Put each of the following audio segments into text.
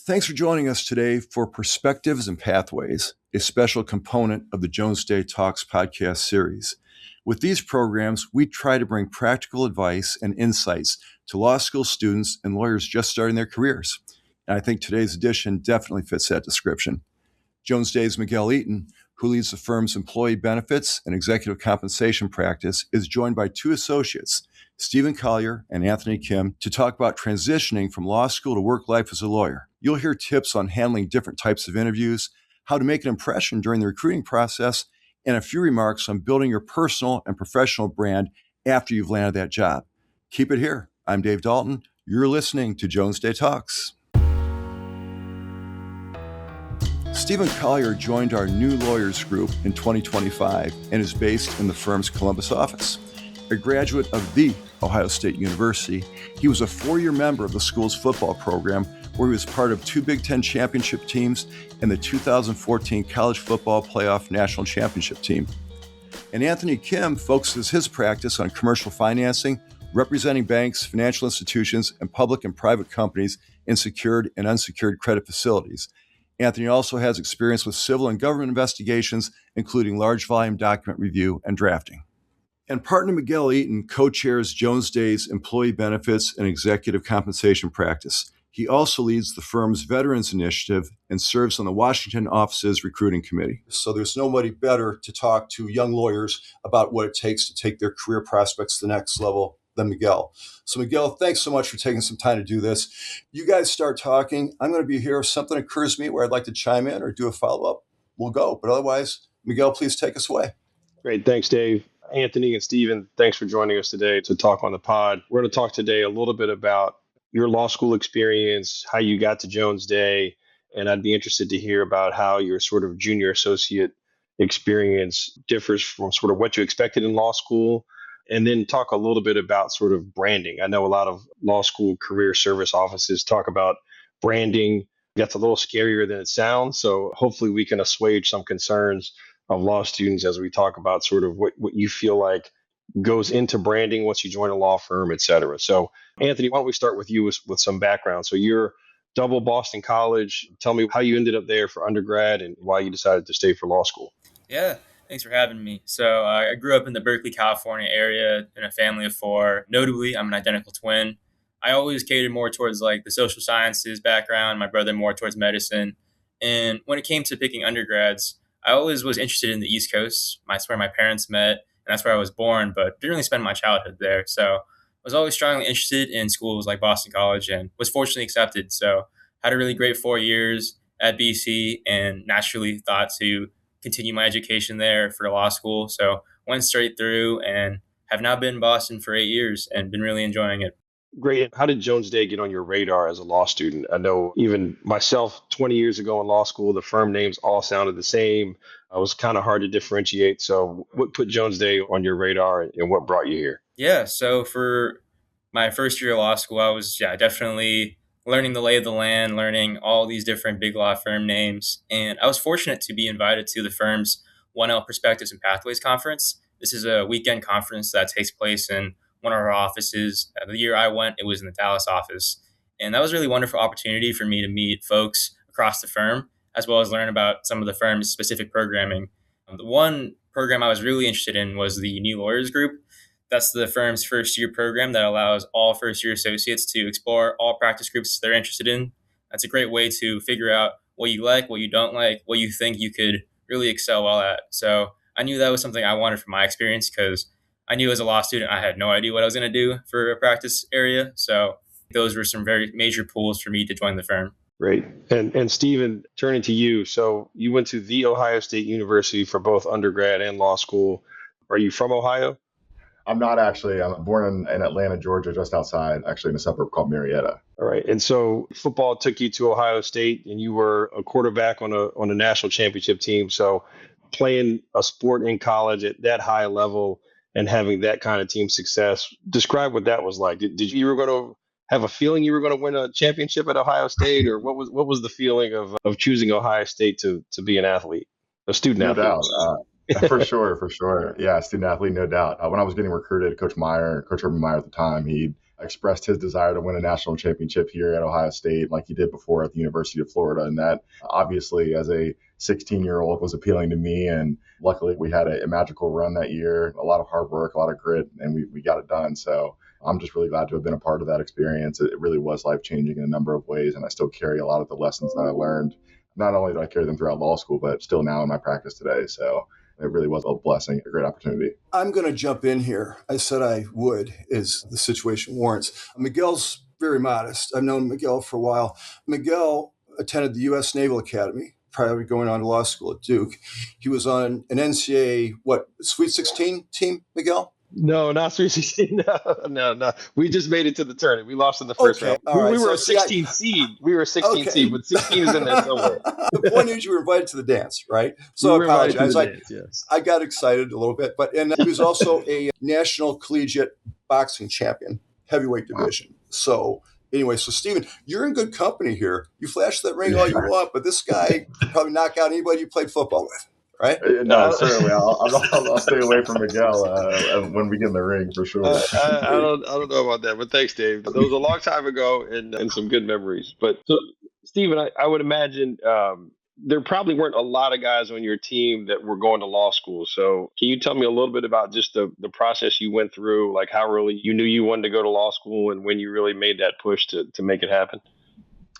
Thanks for joining us today for Perspectives and Pathways, a special component of the Jones Day Talks podcast series. With these programs, we try to bring practical advice and insights to law school students and lawyers just starting their careers. And I think today's edition definitely fits that description. Jones Day's Miguel Eaton, who leads the firm's employee benefits and executive compensation practice, is joined by two associates, Stephen Collier and Anthony Kim, to talk about transitioning from law school to work life as a lawyer. You'll hear tips on handling different types of interviews, how to make an impression during the recruiting process, and a few remarks on building your personal and professional brand after you've landed that job. Keep it here. I'm Dave Dalton. You're listening to Jones Day Talks. Stephen Collier joined our new lawyers group in 2025 and is based in the firm's Columbus office. A graduate of the Ohio State University, he was a four-year member of the school's football program, where he was part of two Big Ten championship teams and the 2014 College Football Playoff National Championship team. And Anthony Kim focuses his practice on commercial financing, representing banks, financial institutions, and public and private companies in secured and unsecured credit facilities. Anthony also has experience with civil and government investigations, including large volume document review and drafting. And partner Miguel Eaton co-chairs Jones Day's employee benefits and executive compensation practice. He also leads the firm's Veterans Initiative and serves on the Washington office's recruiting committee. So there's nobody better to talk to young lawyers about what it takes to take their career prospects to the next level than Miguel. So Miguel, thanks so much for taking some time to do this. You guys start talking. I'm going to be here. If something occurs to me where I'd like to chime in or do a follow-up, we'll go. But otherwise, Miguel, please take us away. Great. Thanks, Dave. Anthony and Stephen, thanks for joining us today to talk on the pod. We're going to talk today a little bit about your law school experience, how you got to Jones Day, and I'd be interested to hear about how your sort of junior associate experience differs from sort of what you expected in law school, and then talk a little bit about sort of branding. I know a lot of law school career service offices talk about branding. That's a little scarier than it sounds, so hopefully we can assuage some concerns of law students as we talk about sort of what you feel like goes into branding once you join a law firm, et cetera. So, Anthony, why don't we start with you with some background? So you're double Boston College. Tell me how you ended up there for undergrad and why you decided to stay for law school. Yeah, thanks for having me. So I grew up in the Berkeley, California area in a family of four. Notably, I'm an identical twin. I always catered more towards like the social sciences background, my brother more towards medicine. And when it came to picking undergrads, I always was interested in the East Coast. That's where my parents met. And that's where I was born, but didn't really spend my childhood there. So I was always strongly interested in schools like Boston College and was fortunately accepted. So had a really great 4 years at BC and naturally thought to continue my education there for law school. So went straight through and have now been in Boston for 8 years and been really enjoying it. Great. How did Jones Day get on your radar as a law student? I know even myself, 20 years ago in law school, the firm names all sounded the same. It was kind of hard to differentiate. So what put Jones Day on your radar and what brought you here? Yeah, so for my first year of law school, I was definitely learning the lay of the land, learning all these different big law firm names. And I was fortunate to be invited to the firm's 1L Perspectives and Pathways Conference. This is a weekend conference that takes place in one of our offices. The year I went, it was in the Dallas office. And that was a really wonderful opportunity for me to meet folks across the firm, as well as learn about some of the firm's specific programming. The one program I was really interested in was the New Lawyers Group. That's the firm's first year program that allows all first year associates to explore all practice groups they're interested in. That's a great way to figure out what you like, what you don't like, what you think you could really excel well at. So I knew that was something I wanted from my experience because I knew as a law student, I had no idea what I was going to do for a practice area. So those were some very major pulls for me to join the firm. Great. And Stephen, turning to you. So you went to the Ohio State University for both undergrad and law school. Are you from Ohio? I'm not actually. I'm born in Atlanta, Georgia, just outside, actually in a suburb called Marietta. All right. And so football took you to Ohio State and you were a quarterback on a national championship team. So playing a sport in college at that high level and having that kind of team success, describe what that was like. Did you were going to have a feeling you were going to win a championship at Ohio State, or what was the feeling of choosing Ohio State to be an athlete, a student athlete? No doubt. For sure. Yeah, student athlete, no doubt. When I was getting recruited, Coach Urban Meyer at the time, he expressed his desire to win a national championship here at Ohio State like he did before at the University of Florida. And that obviously, as a 16-year-old, was appealing to me. And luckily, we had a magical run that year, a lot of hard work, a lot of grit, and we got it done. So I'm just really glad to have been a part of that experience. It really was life-changing in a number of ways, and I still carry a lot of the lessons that I learned. Not only do I carry them throughout law school, but still now in my practice today. So it really was a blessing, a great opportunity. I'm going to jump in here. I said I would, as the situation warrants. Miguel's very modest. I've known Miguel for a while. Miguel attended the U.S. Naval Academy prior to going on to law school at Duke. He was on an NCAA, Sweet 16 team, Miguel? No, not 316. No. We just made it to the tournament. We lost in the first round. All right. We were a 16 seed. We were a 16 seed, but 16 is in there somewhere. The point is you were invited to the dance, right? So I apologize. Yes. I got excited a little bit, and he was also a national collegiate boxing champion, heavyweight division. So anyway, so Stephen, you're in good company here. You flash that ring all you want, but this guy could probably knock out anybody you played football with. Right? No, certainly. I'll stay away from Miguel when we get in the ring for sure. I don't know about that, but thanks, Dave. That was a long time ago and some good memories. But so, Stephen, I would imagine there probably weren't a lot of guys on your team that were going to law school. So can you tell me a little bit about just the process you went through, like how early you knew you wanted to go to law school and when you really made that push to make it happen?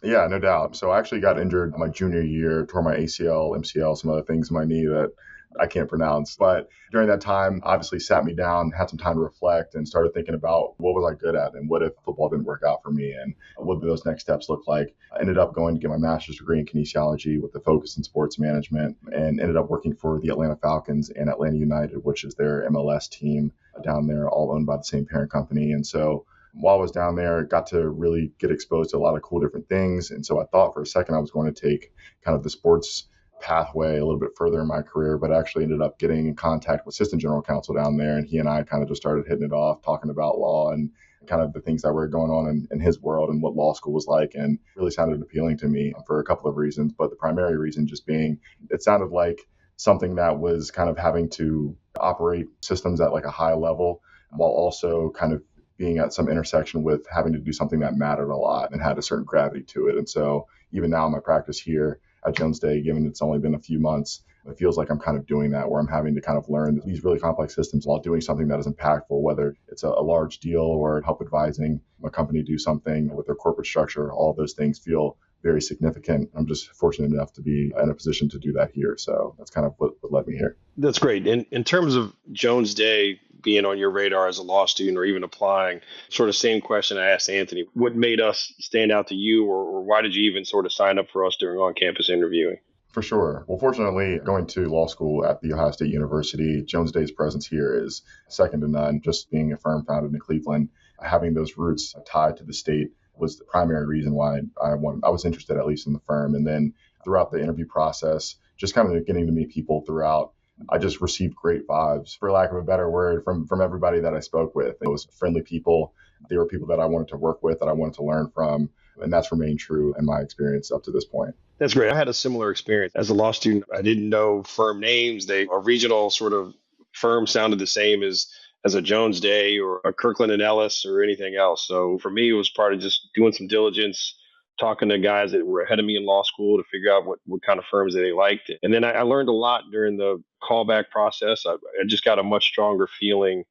Yeah, no doubt. So I actually got injured my junior year, tore my ACL, MCL, some other things in my knee that I can't pronounce. But during that time, obviously sat me down, had some time to reflect and started thinking about what was I good at and what if football didn't work out for me and what did those next steps look like. I ended up going to get my master's degree in kinesiology with a focus in sports management and ended up working for the Atlanta Falcons and Atlanta United, which is their MLS team down there, all owned by the same parent company. And so while I was down there, got to really get exposed to a lot of cool different things. And so I thought for a second I was going to take kind of the sports pathway a little bit further in my career, but actually ended up getting in contact with assistant general counsel down there. And he and I kind of just started hitting it off, talking about law and kind of the things that were going on in his world and what law school was like, and really sounded appealing to me for a couple of reasons. But the primary reason just being it sounded like something that was kind of having to operate systems at like a high level while also kind of being at some intersection with having to do something that mattered a lot and had a certain gravity to it. And so even now in my practice here at Jones Day, given it's only been a few months, it feels like I'm kind of doing that, where I'm having to kind of learn these really complex systems while doing something that is impactful, whether it's a large deal or help advising a company do something with their corporate structure. All of those things feel very significant. I'm just fortunate enough to be in a position to do that here. So that's kind of what led me here. That's great. In terms of Jones Day being on your radar as a law student or even applying, sort of same question I asked Anthony, what made us stand out to you or why did you even sort of sign up for us during on-campus interviewing? For sure. Well, fortunately, going to law school at The Ohio State University, Jones Day's presence here is second to none. Just being a firm founded in Cleveland, having those roots tied to the state was the primary reason why I was interested, at least in the firm. And then throughout the interview process, just kind of getting to meet people throughout, I just received great vibes, for lack of a better word, from everybody that I spoke with. It was friendly people. They were people that I wanted to work with, that I wanted to learn from. And that's remained true in my experience up to this point. That's great. I had a similar experience as a law student. I didn't know firm names. A regional sort of firm sounded the same as a Jones Day or a Kirkland and Ellis or anything else. So for me, it was part of just doing some diligence, talking to guys that were ahead of me in law school to figure out what kind of firms that they liked. And then I learned a lot during the callback process. I just got a much stronger feeling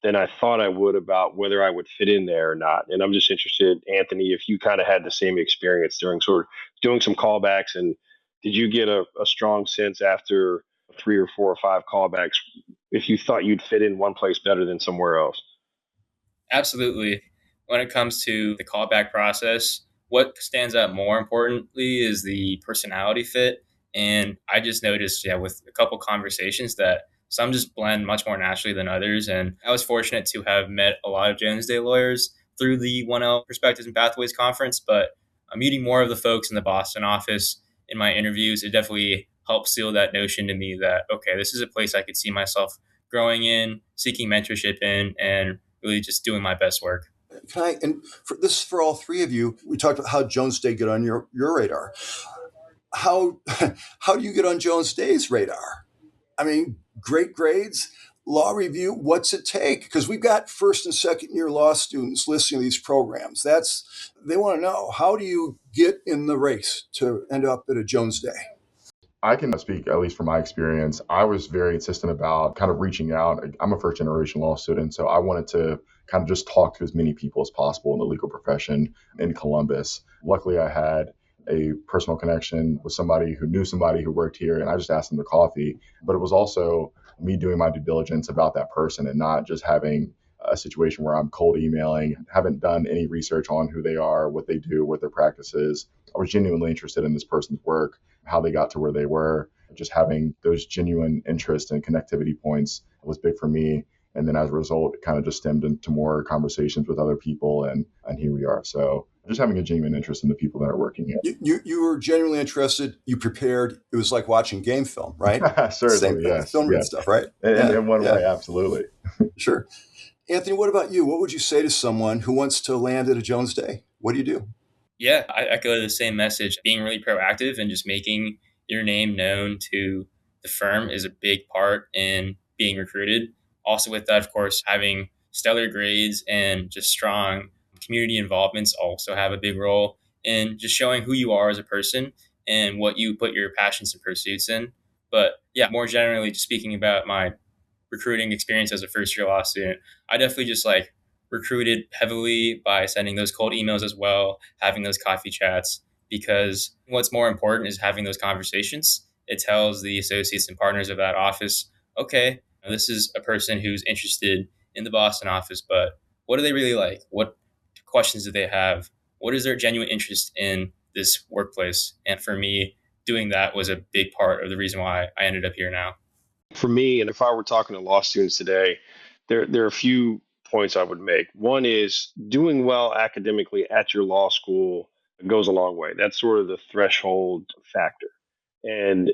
than I thought I would about whether I would fit in there or not. And I'm just interested, Anthony, if you kind of had the same experience during sort of doing some callbacks, and did you get a strong sense after 3 or 4 or 5 callbacks if you thought you'd fit in one place better than somewhere else? Absolutely. When it comes to the callback process, what stands out more importantly is the personality fit. And I just noticed, with a couple conversations that some just blend much more naturally than others. And I was fortunate to have met a lot of Jones Day lawyers through the 1L Perspectives and Pathways Conference, but meeting more of the folks in the Boston office in my interviews, it definitely helped seal that notion to me that, okay, this is a place I could see myself growing in, seeking mentorship in, and really just doing my best work. And this is for all three of you. We talked about how Jones Day get on your radar. How do you get on Jones Day's radar? I mean, great grades, law review, what's it take? Because we've got first and second year law students listening to these programs. They want to know, how do you get in the race to end up at a Jones Day? I can speak, at least from my experience. I was very insistent about kind of reaching out. I'm a first generation law student, so I wanted to kind of just talk to as many people as possible in the legal profession in Columbus. Luckily, I had a personal connection with somebody who knew somebody who worked here, and I just asked them to coffee. But it was also me doing my due diligence about that person and not just having a situation where I'm cold emailing, haven't done any research on who they are, what they do, what their practice is. I was genuinely interested in this person's work, how they got to where they were. Just having those genuine interest and connectivity points was big for me. And then as a result, it kind of just stemmed into more conversations with other people, and here we are. So just having a genuine interest in the people that are working here. You were genuinely interested. You prepared. It was like watching game film, right? Certainly, yes. Film and stuff, right? In one way, absolutely. Sure. Anthony, what about you? What would you say to someone who wants to land at a Jones Day? What do you do? Yeah, I echo the same message. Being really proactive and just making your name known to the firm is a big part in being recruited. Also with that, of course, having stellar grades and just strong community involvements also have a big role in just showing who you are as a person and what you put your passions and pursuits in. But yeah, more generally, just speaking about my recruiting experience as a first year law student, I definitely just recruited heavily by sending those cold emails as well, having those coffee chats, because what's more important is having those conversations. It tells the associates and partners of that office, okay, this is a person who's interested in the Boston office, but what do they really like? What questions do they have? What is their genuine interest in this workplace? And for me, doing that was a big part of the reason why I ended up here now. For me, and if I were talking to law students today, there are a few points I would make. One is doing well academically at your law school goes a long way. That's sort of the threshold factor. And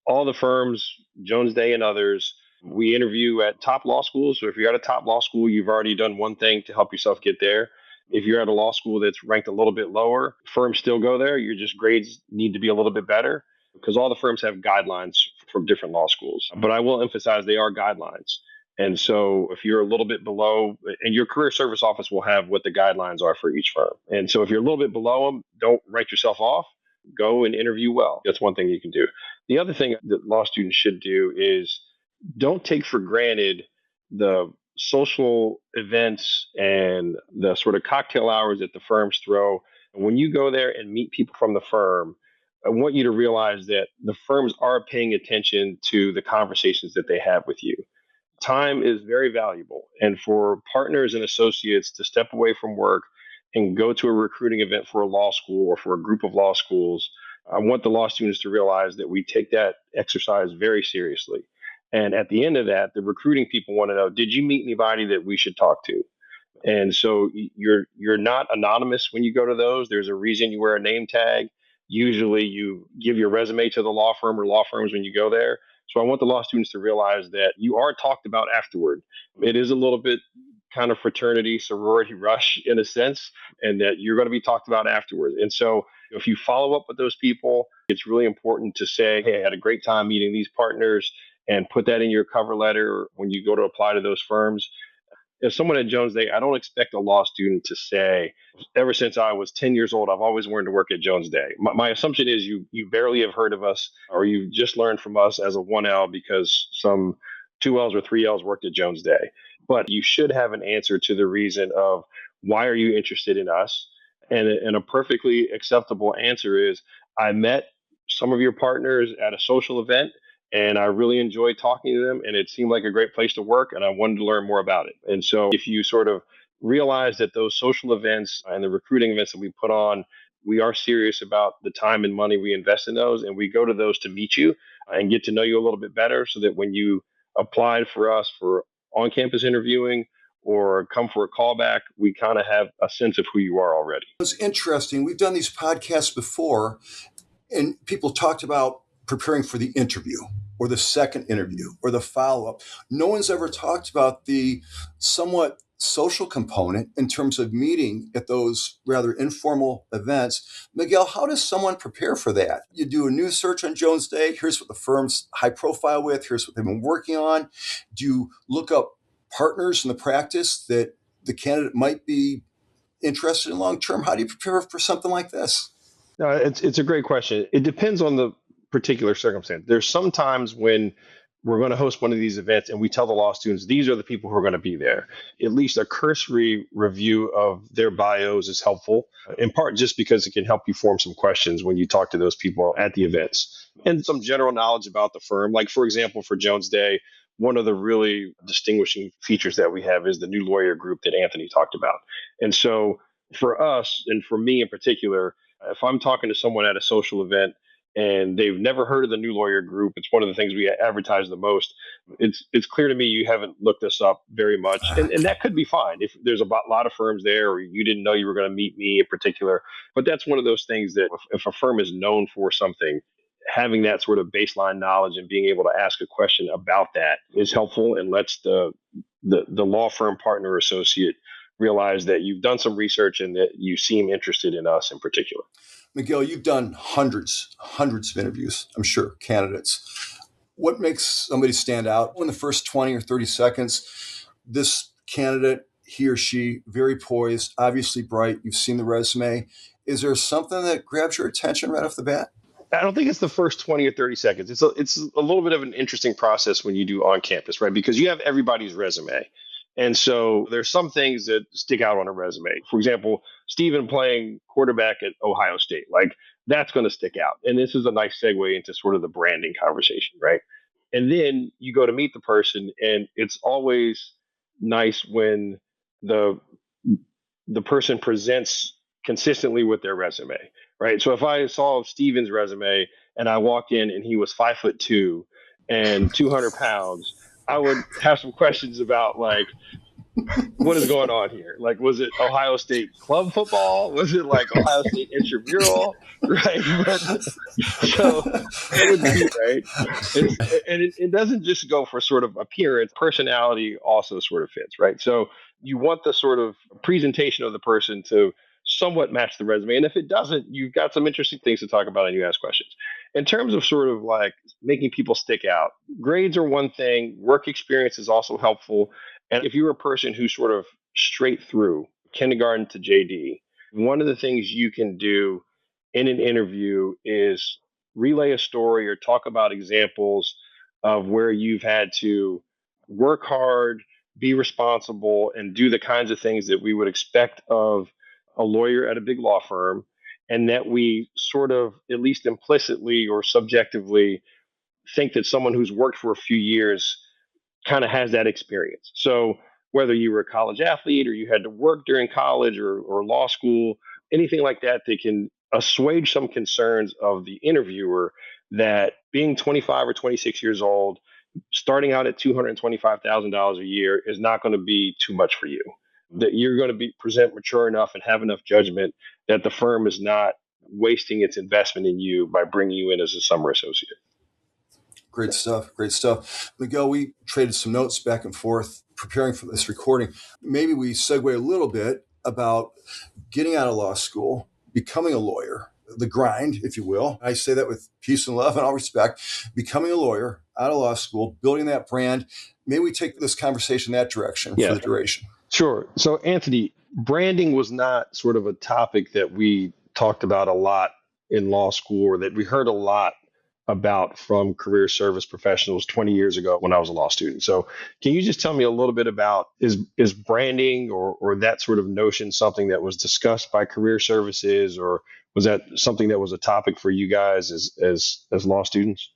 all the firms, Jones Day and others, we interview at top law schools. So if you're at a top law school, you've already done one thing to help yourself get there. If you're at a law school that's ranked a little bit lower, firms still go there. Your just grades need to be a little bit better, because all the firms have guidelines from different law schools. But I will emphasize they are guidelines. And so if you're a little bit below, and your career service office will have what the guidelines are for each firm. And so if you're a little bit below them, don't write yourself off. Go and interview well. That's one thing you can do. The other thing that law students should do is don't take for granted the social events and the sort of cocktail hours that the firms throw. When you go there and meet people from the firm, I want you to realize that the firms are paying attention to the conversations that they have with you. Time is very valuable. And for partners and associates to step away from work and go to a recruiting event for a law school or for a group of law schools, I want the law students to realize that we take that exercise very seriously. And at the end of that, the recruiting people want to know, did you meet anybody that we should talk to? And so you're not anonymous when you go to those. There's a reason you wear a name tag. Usually you give your resume to the law firm or law firms when you go there. So I want the law students to realize that you are talked about afterward. It is a little bit kind of fraternity, sorority rush in a sense, and that you're going to be talked about afterwards. And so if you follow up with those people, it's really important to say, hey, I had a great time meeting these partners, and put that in your cover letter when you go to apply to those firms. If someone at Jones Day, I don't expect a law student to say, ever since I was 10 years old, I've always wanted to work at Jones Day. My assumption is you barely have heard of us, or you just learned from us as a 1L because some 2Ls or 3Ls worked at Jones Day. But you should have an answer to the reason of why are you interested in us? And a perfectly acceptable answer is, I met some of your partners at a social event, and I really enjoyed talking to them, and it seemed like a great place to work, and I wanted to learn more about it. And so if you sort of realize that those social events and the recruiting events that we put on, we are serious about the time and money we invest in those, and we go to those to meet you and get to know you a little bit better, so that when you applied for us for on-campus interviewing or come for a callback, we kind of have a sense of who you are already. It's interesting. We've done these podcasts before, and people talked about preparing for the interview or the second interview or the follow-up. No one's ever talked about the somewhat social component in terms of meeting at those rather informal events. Miguel, how does someone prepare for that? You do a news search on Jones Day. Here's what the firm's high profile with. Here's what they've been working on. Do you look up partners in the practice that the candidate might be interested in long term? How do you prepare for something like this? No, it's a great question. It depends on the particular circumstance. There's some times when we're going to host one of these events and we tell the law students these are the people who are going to be there. At least a cursory review of their bios is helpful, in part just because it can help you form some questions when you talk to those people at the events. And some general knowledge about the firm. Like, for example, for Jones Day, one of the really distinguishing features that we have is the new lawyer group that Anthony talked about. And so for us, and for me in particular, if I'm talking to someone at a social event and they've never heard of the new lawyer group, it's one of the things we advertise the most. It's clear to me you haven't looked us up very much, and that could be fine if there's a lot of firms there, or you didn't know you were going to meet me in particular. But that's one of those things that if a firm is known for something, having that sort of baseline knowledge and being able to ask a question about that is helpful and lets the law firm partner or associate realize that you've done some research and that you seem interested in us in particular. Miguel, you've done hundreds of interviews, I'm sure, candidates. What makes somebody stand out in the first 20 or 30 seconds? This candidate, he or she, very poised, obviously bright. You've seen the resume. Is there something that grabs your attention right off the bat? I don't think it's the first 20 or 30 seconds. It's a little bit of an interesting process when you do on campus, right? Because you have everybody's resume. And so there's some things that stick out on a resume. For example, Stephen playing quarterback at Ohio State, like that's going to stick out. And this is a nice segue into sort of the branding conversation, right? And then you go to meet the person, and it's always nice when the person presents consistently with their resume, right? So if I saw Stephen's resume and I walked in and he was 5'2" and 200 pounds, I would have some questions about like, what is going on here? Like, was it Ohio State club football? Was it like Ohio State intramural? Right. But, so that would be right. It doesn't just go for sort of appearance. Personality also sort of fits, right? So you want the sort of presentation of the person to somewhat match the resume. And if it doesn't, you've got some interesting things to talk about and you ask questions. In terms of sort of like making people stick out, grades are one thing, work experience is also helpful. And if you're a person who's sort of straight through kindergarten to JD, one of the things you can do in an interview is relay a story or talk about examples of where you've had to work hard, be responsible, and do the kinds of things that we would expect of a lawyer at a big law firm, and that we sort of, at least implicitly or subjectively, think that someone who's worked for a few years kind of has that experience. So whether you were a college athlete or you had to work during college or law school, anything like that, they can assuage some concerns of the interviewer that being 25 or 26 years old, starting out at $225,000 a year is not going to be too much for you. That you're going to present mature enough and have enough judgment that the firm is not wasting its investment in you by bringing you in as a summer associate. Great stuff. Great stuff. Miguel, we traded some notes back and forth preparing for this recording. Maybe we segue a little bit about getting out of law school, becoming a lawyer, the grind, if you will. I say that with peace and love and all respect. Becoming a lawyer, out of law school, building that brand. Maybe we take this conversation that direction for the duration. Sure. So, Anthony, branding was not sort of a topic that we talked about a lot in law school or that we heard a lot about from career service professionals 20 years ago when I was a law student. So can you just tell me a little bit about is branding or that sort of notion something that was discussed by career services, or was that something that was a topic for you guys as law students?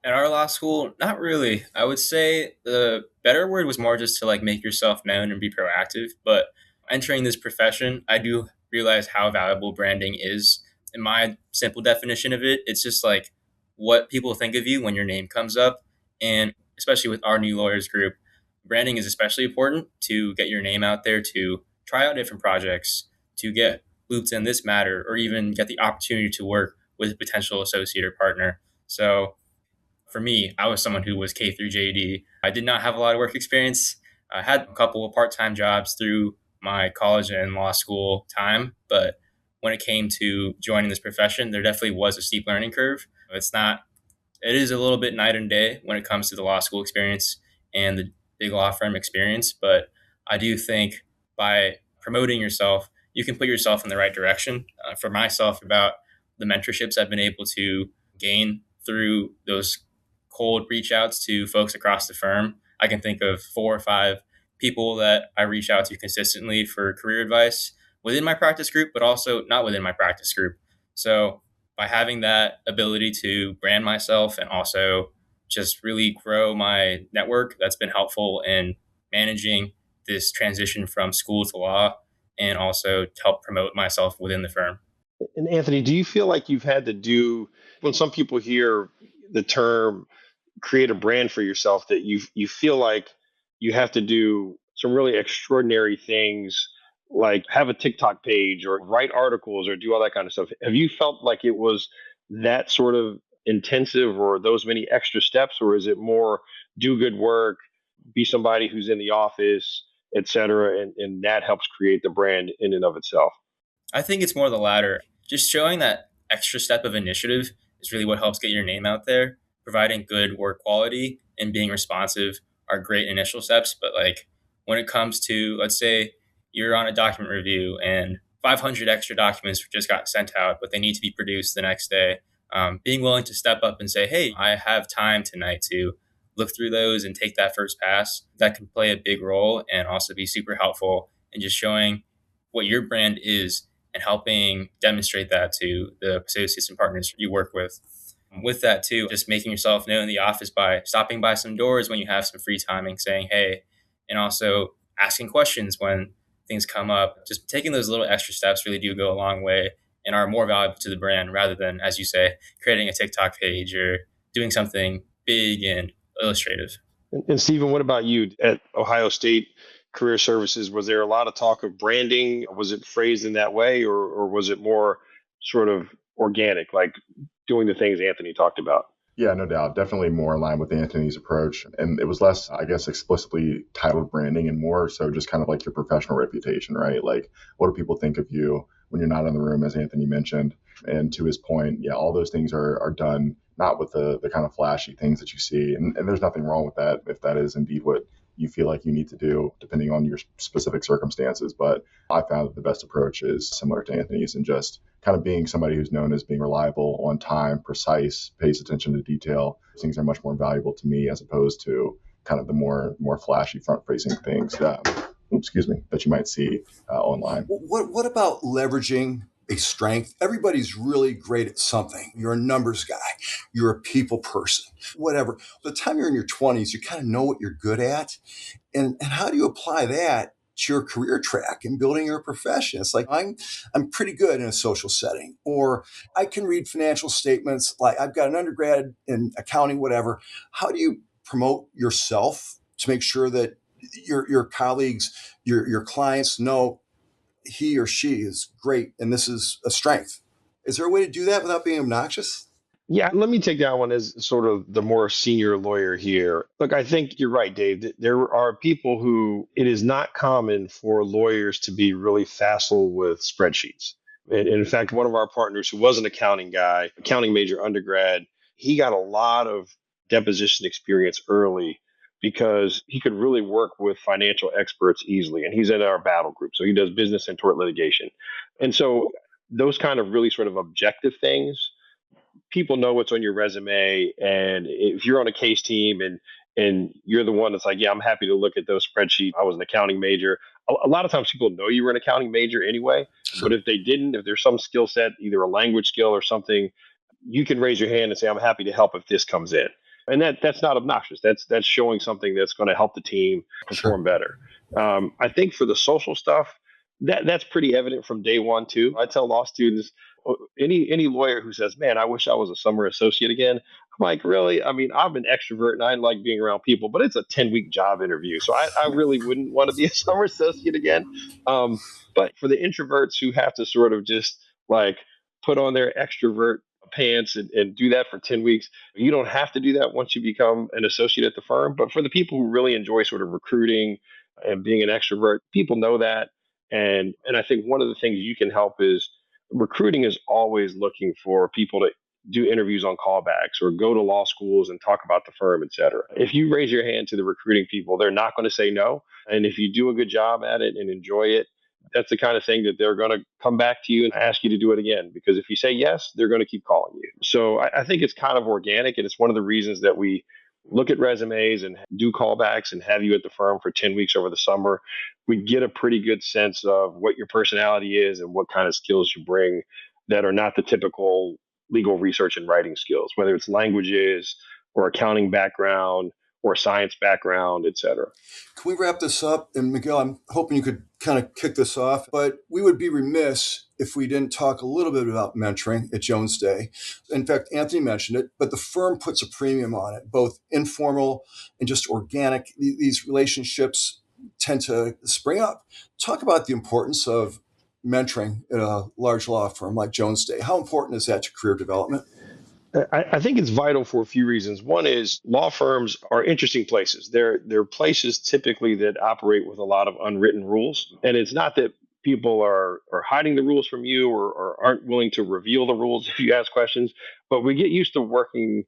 At our law school, not really. I would say the better word was more just to like make yourself known and be proactive. But entering this profession, I do realize how valuable branding is. In my simple definition of it, it's just like what people think of you when your name comes up. And especially with our new lawyers group, branding is especially important to get your name out there, to try out different projects, to get looped in this matter, or even get the opportunity to work with a potential associate or partner. So for me, I was someone who was K through JD. I did not have a lot of work experience. I had a couple of part-time jobs through my college and law school time, but when it came to joining this profession, there definitely was a steep learning curve. It is a little bit night and day when it comes to the law school experience and the big law firm experience, but I do think by promoting yourself, you can put yourself in the right direction. For myself, about the mentorships I've been able to gain through those cold reach outs to folks across the firm, I can think of 4 or 5 people that I reach out to consistently for career advice within my practice group, but also not within my practice group. So by having that ability to brand myself and also just really grow my network, that's been helpful in managing this transition from school to law and also to help promote myself within the firm. And Anthony, do you feel like you've had to do, when some people hear the term create a brand for yourself, that you feel like you have to do some really extraordinary things, like have a TikTok page or write articles or do all that kind of stuff? Have you felt like it was that sort of intensive or those many extra steps, or is it more do good work, be somebody who's in the office, et cetera, and that helps create the brand in and of itself? I think it's more the latter. Just showing that extra step of initiative is really what helps get your name out there. Providing good work quality and being responsive are great initial steps. But like when it comes to, let's say you're on a document review and 500 extra documents just got sent out, but they need to be produced the next day. Being willing to step up and say, hey, I have time tonight to look through those and take that first pass, that can play a big role and also be super helpful in just showing what your brand is and helping demonstrate that to the associates and partners you work with. With that too, just making yourself known in the office by stopping by some doors when you have some free time and saying, hey, and also asking questions when things come up. Just taking those little extra steps really do go a long way and are more valuable to the brand rather than, as you say, creating a TikTok page or doing something big and illustrative. And Stephen, what about you at Ohio State Career Services? Was there a lot of talk of branding? Was it phrased in that way, or was it more sort of organic, like doing the things Anthony talked about? Yeah, no doubt. Definitely more in line with Anthony's approach. And it was less, I guess, explicitly titled branding and more so just kind of like your professional reputation, right? Like, what do people think of you when you're not in the room, as Anthony mentioned? And to his point, yeah, all those things are done not with the kind of flashy things that you see. And there's nothing wrong with that if that is indeed what you feel like you need to do, depending on your specific circumstances. But I found that the best approach is similar to Anthony's and just kind of being somebody who's known as being reliable, on time, precise, pays attention to detail. Things are much more valuable to me as opposed to kind of the more flashy front-facing things that you might see online. What about leveraging a strength? Everybody's really great at something. You're a numbers guy. You're a people person, whatever. By the time you're in your 20s, you kind of know what you're good at. And how do you apply that to your career track and building your profession? It's like, I'm pretty good in a social setting, or I can read financial statements. Like I've got an undergrad in accounting, whatever. How do you promote yourself to make sure that your colleagues, your clients know he or she is great and this is a strength? Is there a way to do that without being obnoxious? Yeah, let me take that one as sort of the more senior lawyer here. Look, I think you're right, Dave. There are people who it is not common for lawyers to be really facile with spreadsheets. And in fact, one of our partners who was an accounting guy, accounting major undergrad, he got a lot of deposition experience early because he could really work with financial experts easily. And he's in our battle group. So he does business and tort litigation. And so those kind of really sort of objective things, people know what's on your resume. And if you're on a case team and you're the one that's like, yeah, I'm happy to look at those spreadsheets. I was an accounting major. A lot of times people know you were an accounting major anyway. Sure. But if they didn't, if there's some skill set, either a language skill or something, you can raise your hand and say, I'm happy to help if this comes in. And that's not obnoxious. That's showing something that's going to help the team perform better. I think for the social stuff, that's pretty evident from day one too. I tell law students, any lawyer who says, man, I wish I was a summer associate again. I'm like, really? I mean, I'm an extrovert and I like being around people, but it's a 10-week job interview. So I really wouldn't want to be a summer associate again. But for the introverts who have to sort of just like put on their extrovert pants and do that for 10 weeks. You don't have to do that once you become an associate at the firm. But for the people who really enjoy sort of recruiting and being an extrovert, people know that. And I think one of the things you can help is recruiting is always looking for people to do interviews on callbacks or go to law schools and talk about the firm, et cetera. If you raise your hand to the recruiting people, they're not going to say no. And if you do a good job at it and enjoy it, that's the kind of thing that they're going to come back to you and ask you to do it again. Because if you say yes, they're going to keep calling you. So I think it's kind of organic. And it's one of the reasons that we look at resumes and do callbacks and have you at the firm for 10 weeks over the summer. We get a pretty good sense of what your personality is and what kind of skills you bring that are not the typical legal research and writing skills, whether it's languages or accounting background or science background, et cetera. Can we wrap this up? And Miguel, I'm hoping you could kind of kick this off, but we would be remiss if we didn't talk a little bit about mentoring at Jones Day. In fact, Anthony mentioned it, but the firm puts a premium on it, both informal and just organic. These relationships tend to spring up. Talk about the importance of mentoring at a large law firm like Jones Day. How important is that to career development? I think it's vital for a few reasons. One is law firms are interesting places. They're places typically that operate with a lot of unwritten rules. And it's not that people are hiding the rules from you or aren't willing to reveal the rules if you ask questions, but we get used to working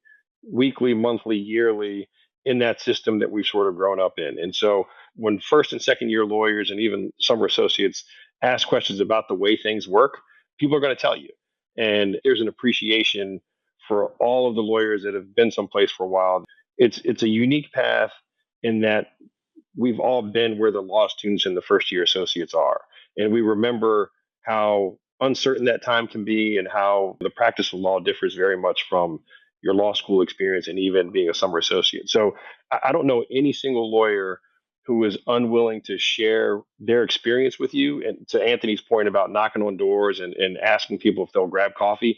weekly, monthly, yearly in that system that we've sort of grown up in. And so when first and second year lawyers and even summer associates ask questions about the way things work, people are going to tell you. And there's an appreciation for all of the lawyers that have been someplace for a while. It's a unique path in that we've all been where the law students and the first year associates are. And we remember how uncertain that time can be and how the practice of law differs very much from your law school experience and even being a summer associate. So I don't know any single lawyer who is unwilling to share their experience with you. And to Anthony's point about knocking on doors and asking people if they'll grab coffee,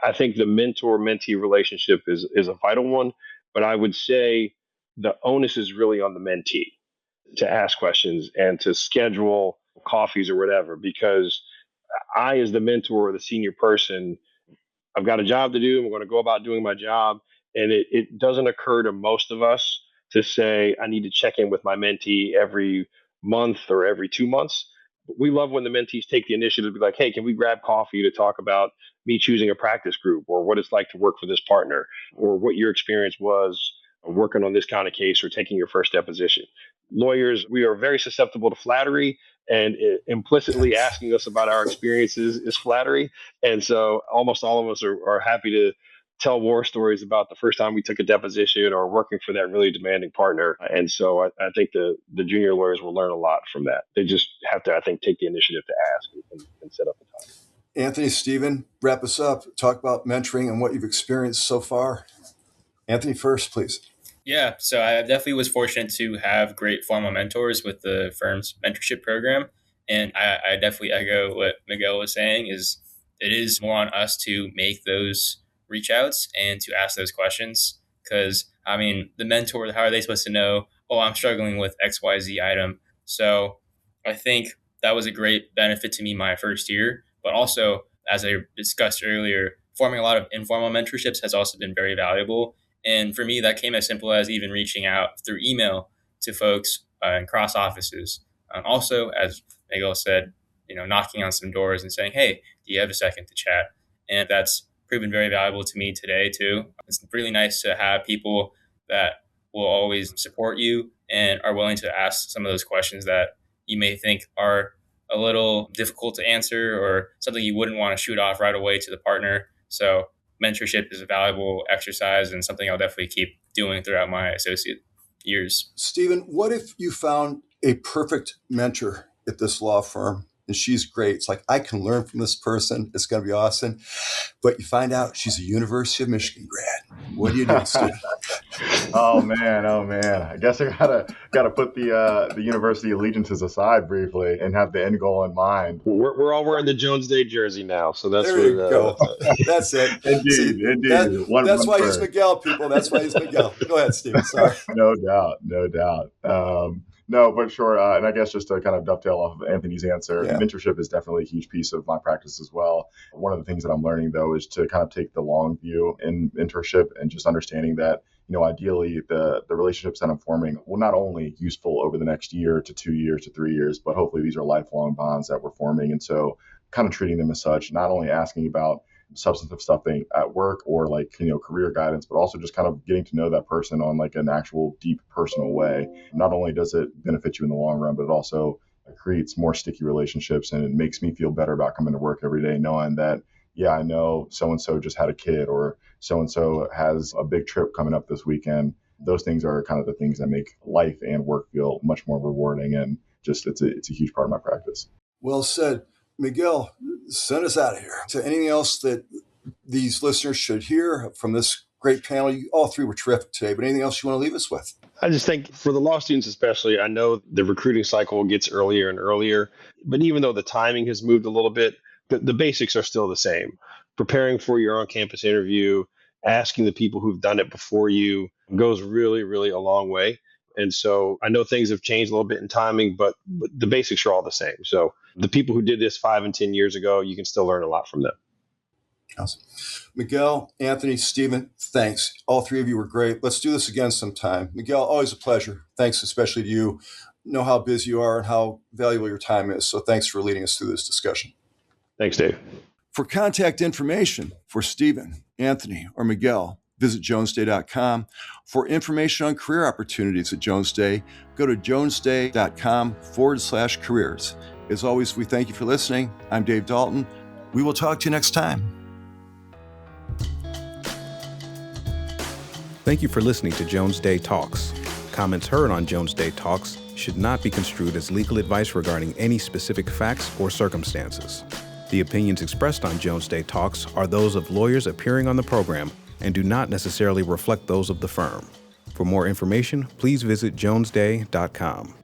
I think the mentor-mentee relationship is a vital one. But I would say the onus is really on the mentee to ask questions and to schedule coffees or whatever, because I, as the mentor or the senior person, I've got a job to do. I'm going to go about doing my job. And it doesn't occur to most of us to say, I need to check in with my mentee every month or every 2 months. We love when the mentees take the initiative to be like, hey, can we grab coffee to talk about me choosing a practice group or what it's like to work for this partner or what your experience was working on this kind of case or taking your first deposition. Lawyers, we are very susceptible to flattery, and implicitly asking us about our experiences is flattery. And so almost all of us are happy to tell war stories about the first time we took a deposition or working for that really demanding partner. And so I think the junior lawyers will learn a lot from that. They just have to, I think, take the initiative to ask and set up the time. Anthony, Stephen, wrap us up. Talk about mentoring and what you've experienced so far. Anthony first, please. Yeah, so I definitely was fortunate to have great formal mentors with the firm's mentorship program. And I definitely echo what Miguel was saying, is it is more on us to make those reach outs and to ask those questions. Because, I mean, the mentor, how are they supposed to know, oh, I'm struggling with XYZ item? So I think that was a great benefit to me my first year. But also, as I discussed earlier, forming a lot of informal mentorships has also been very valuable. And for me, that came as simple as even reaching out through email to folks in cross offices. Also, as Miguel said, knocking on some doors and saying, hey, do you have a second to chat? And that's proven very valuable to me today, too. It's really nice to have people that will always support you and are willing to ask some of those questions that you may think are a little difficult to answer or something you wouldn't want to shoot off right away to the partner. So mentorship is a valuable exercise and something I'll definitely keep doing throughout my associate years. Stephen, what if you found a perfect mentor at this law firm and she's great? It's like, I can learn from this person. It's going to be awesome. But you find out she's a University of Michigan grad. What do you do, Stephen? Oh man. I guess I gotta put the university allegiances aside briefly and have the end goal in mind. We're all wearing the Jones Day jersey now, so that's there you go. That's it. Indeed. That's why he's Miguel, people. That's why he's Miguel. Go ahead, Stephen. Sorry. No doubt. No, but sure. And I guess just to kind of dovetail off of Anthony's answer, Yeah. mentorship is definitely a huge piece of my practice as well. One of the things that I'm learning, though, is to kind of take the long view in mentorship and just understanding that, ideally the relationships that I'm forming will not only useful over the next year to 2 years to 3 years, but hopefully these are lifelong bonds that we're forming. And so kind of treating them as such, not only asking about substantive stuff at work or career guidance, but also just kind of getting to know that person on like an actual deep personal way. Not only does it benefit you in the long run, but it also creates more sticky relationships, and it makes me feel better about coming to work every day knowing that, yeah, I know so-and-so just had a kid, or so-and-so has a big trip coming up this weekend. Those things are kind of the things that make life and work feel much more rewarding, and just it's a huge part of my practice. Well said. Miguel, send us out of here. So anything else that these listeners should hear from this great panel? You, all three were terrific today, but anything else you want to leave us with? I just think for the law students especially, I know the recruiting cycle gets earlier and earlier, but even though the timing has moved a little bit, the basics are still the same. Preparing for your on-campus interview, asking the people who've done it before you goes really, really a long way. And so I know things have changed a little bit in timing, but the basics are all the same. So the people who did this 5 and 10 years ago, you can still learn a lot from them. Awesome. Miguel, Anthony, Stephen, thanks. All three of you were great. Let's do this again sometime. Miguel, always a pleasure. Thanks especially to you. Know how busy you are and how valuable your time is. So thanks for leading us through this discussion. Thanks, Dave. For contact information for Stephen, Anthony, or Miguel, visit jonesday.com. For information on career opportunities at Jones Day, go to jonesday.com/careers. As always, we thank you for listening. I'm Dave Dalton. We will talk to you next time. Thank you for listening to Jones Day Talks. Comments heard on Jones Day Talks should not be construed as legal advice regarding any specific facts or circumstances. The opinions expressed on Jones Day Talks are those of lawyers appearing on the program and do not necessarily reflect those of the firm. For more information, please visit jonesday.com.